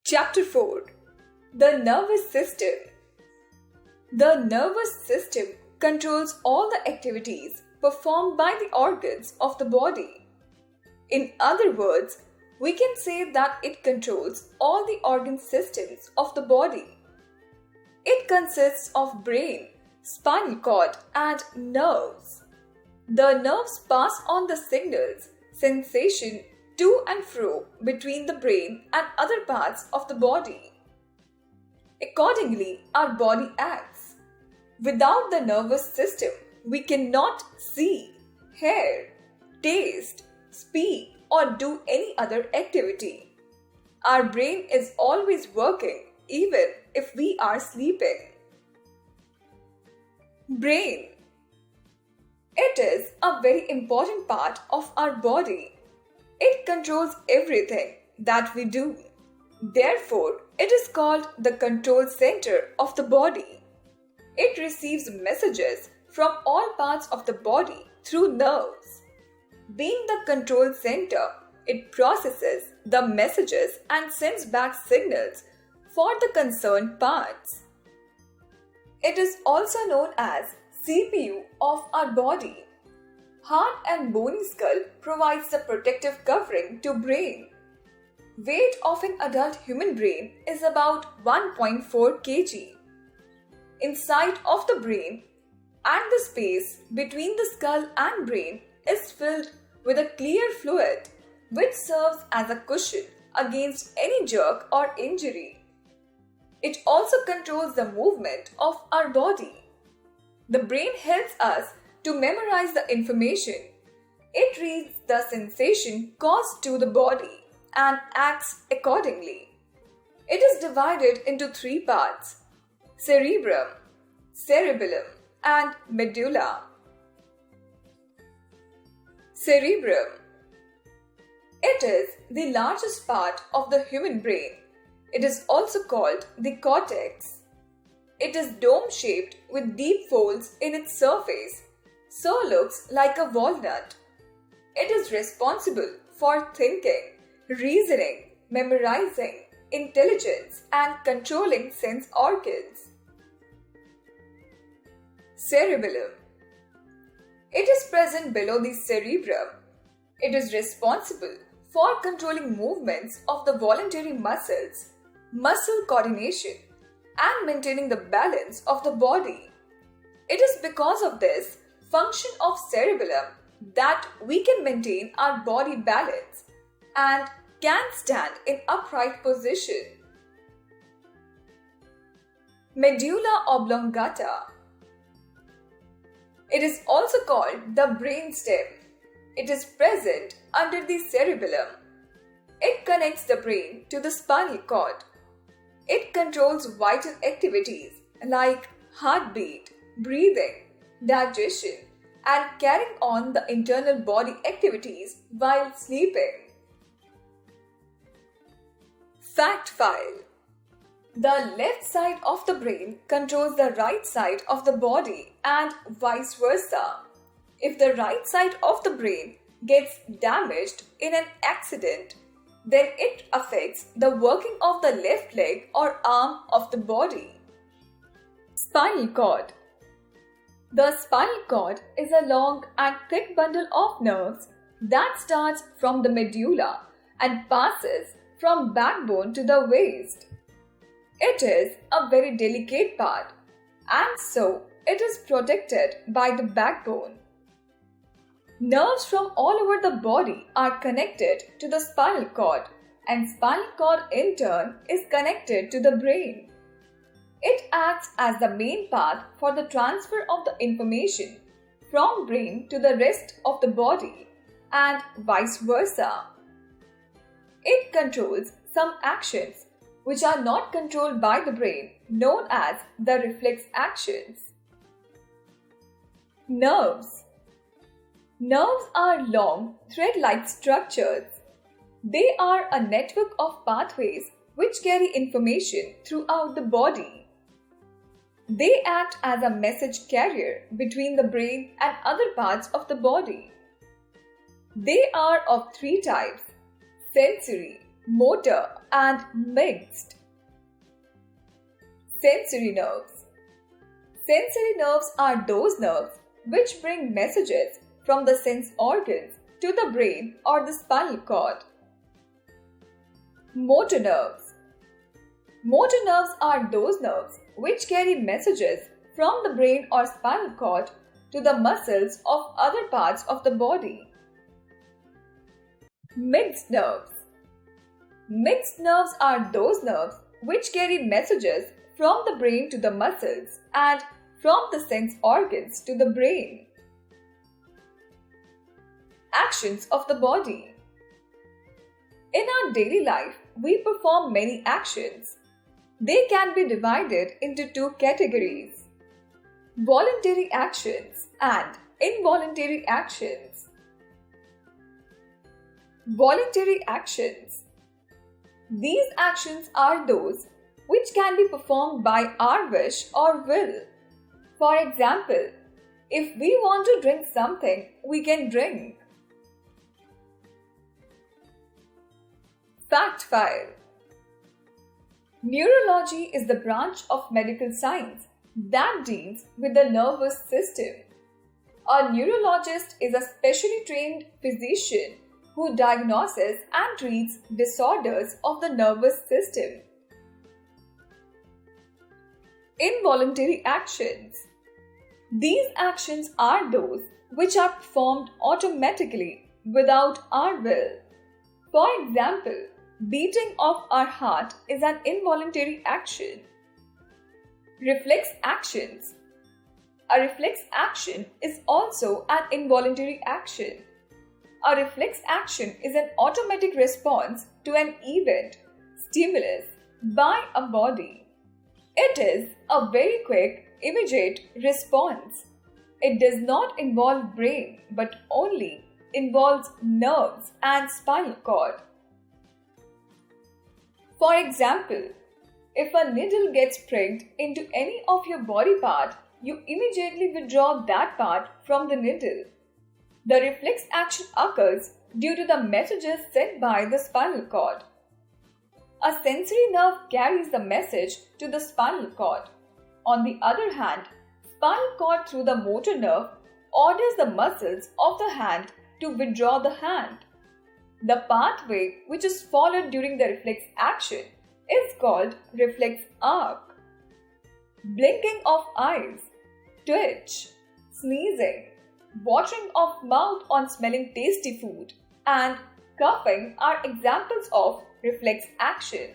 Chapter 4. The Nervous System. The nervous system controls all the activities performed by the organs of the body. In other words, we can say that it controls all the organ systems of the body. It consists of brain, spinal cord, and nerves. The nerves pass on the signals, sensation, to and fro between the brain and other parts of the body. Accordingly, our body acts. Without the nervous system, we cannot see, hear, taste, speak, or do any other activity. Our brain is always working, even if we are sleeping. Brain. It is a very important part of our body. It controls everything that we do. Therefore, it is called the control center of the body. It receives messages from all parts of the body through nerves. Being the control center, it processes the messages and sends back signals for the concerned parts. It is also known as CPU of our body. Heart and bony skull provides the protective covering to brain. Weight of an adult human brain is about 1.4 kg. Inside of the brain and the space between the skull and brain is filled with a clear fluid which serves as a cushion against any jerk or injury. It also controls the movement of our body. The brain helps us to memorize the information. It reads the sensation caused to the body and acts accordingly. It is divided into three parts: cerebrum, cerebellum, and medulla. Cerebrum. It is the largest part of the human brain. It is also called the cortex. It is dome-shaped with deep folds in its surface, so looks like a walnut. It is responsible for thinking, reasoning, memorizing, intelligence, and controlling sense organs. Cerebellum. It is present below the cerebrum. It is responsible for controlling movements of the voluntary muscles, muscle coordination, and maintaining the balance of the body. It is because of this function of cerebellum that we can maintain our body balance and can stand in upright position. Medulla oblongata. It is also called the brainstem. It is present under the cerebellum. It connects the brain to the spinal cord. It controls vital activities like heartbeat, breathing, digestion, and carrying on the internal body activities while sleeping. Fact file. The left side of the brain controls the right side of the body and vice versa. If the right side of the brain gets damaged in an accident, then it affects the working of the left leg or arm of the body. Spinal cord. The spinal cord is a long and thick bundle of nerves that starts from the medulla and passes from backbone to the waist. It is a very delicate part, and so it is protected by the backbone. Nerves from all over the body are connected to the spinal cord, and spinal cord in turn is connected to the brain. It acts as the main path for the transfer of the information from brain to the rest of the body and vice versa. It controls some actions which are not controlled by the brain, known as the reflex actions. Nerves. Nerves are long, thread-like structures. They are a network of pathways which carry information throughout the body. They act as a message carrier between the brain and other parts of the body. They are of three types: sensory, motor, and mixed. Sensory nerves. Sensory nerves are those nerves which bring messages from the sense organs to the brain or the spinal cord. Motor nerves. Motor nerves are those nerves which carry messages from the brain or spinal cord to the muscles of other parts of the body. Mixed nerves. Mixed nerves are those nerves which carry messages from the brain to the muscles and from the sense organs to the brain. Actions of the body. In our daily life, we perform many actions. They can be divided into two categories: voluntary actions and involuntary actions. Voluntary actions. These actions are those which can be performed by our wish or will. For example, if we want to drink something, we can drink. Fact file. Neurology is the branch of medical science that deals with the nervous system. A neurologist is a specially trained physician who diagnoses and treats disorders of the nervous system. Involuntary actions. These actions are those which are performed automatically without our will. For example, beating of our heart is an involuntary action. Reflex actions. A reflex action is also an involuntary action. A reflex action is an automatic response to an event, stimulus, by a body. It is a very quick, immediate response. It does not involve brain but only involves nerves and spinal cord. For example, if a needle gets pricked into any of your body part, you immediately withdraw that part from the needle. The reflex action occurs due to the messages sent by the spinal cord. A sensory nerve carries the message to the spinal cord. On the other hand, spinal cord through the motor nerve orders the muscles of the hand to withdraw the hand. The pathway which is followed during the reflex action is called reflex arc. Blinking of eyes, twitch, sneezing, watering of mouth on smelling tasty food, and coughing are examples of reflex action.